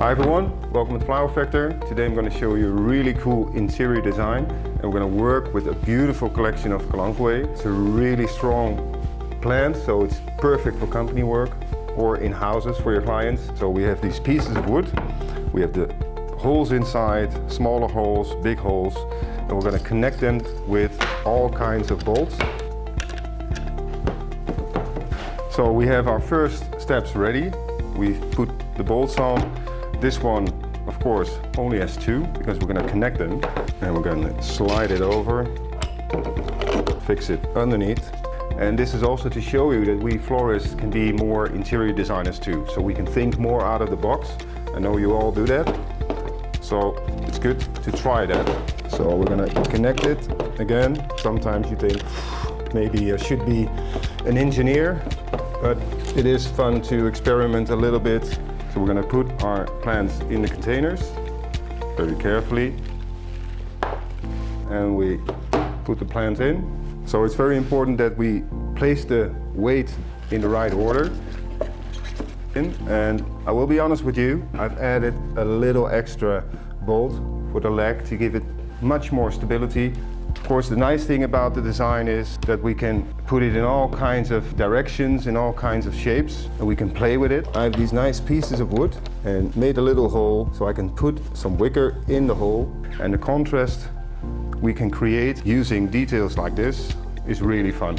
Hi everyone, welcome to Flower Factor. Today I'm going to show you a really cool interior design, and we're going to work with a beautiful collection of Kalanchoë. It's a really strong plant, so it's perfect for company work or in houses for your clients. So we have these pieces of wood, we have the holes inside, smaller holes, big holes, and we're going to connect them with all kinds of bolts. So we have our first steps ready. We've put the bolts on. This one, of course, only has two because we're going to connect them, and we're going to slide it over, fix it underneath. And this is also to show you that we florists can be more interior designers too, so we can think more out of the box. I know you all do that, so it's good to try that. So we're going to connect it again. Sometimes you think maybe I should be an engineer, but it is fun to experiment a little bit. So we're going to put our plants in the containers very carefully, and we put the plants in. So it's very important that we place the weight in the right order. And I will be honest with you, I've added a little extra bolt for the leg to give it much more stability. Of course, the nice thing about the design is that we can put it in all kinds of directions, in all kinds of shapes, and we can play with it. I have these nice pieces of wood and made a little hole so I can put some wicker in the hole, and the contrast we can create using details like this is really fun.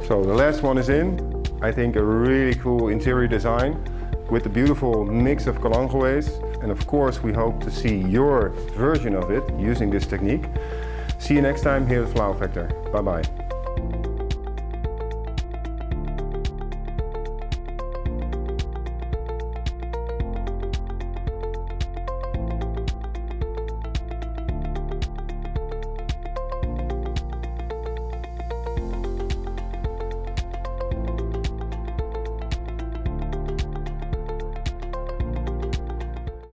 So the last one is in. I think a really cool interior design with a beautiful mix of Kalanchoës. And of course, we hope to see your version of it using this technique. See you next time here at Flower Factor. Bye bye.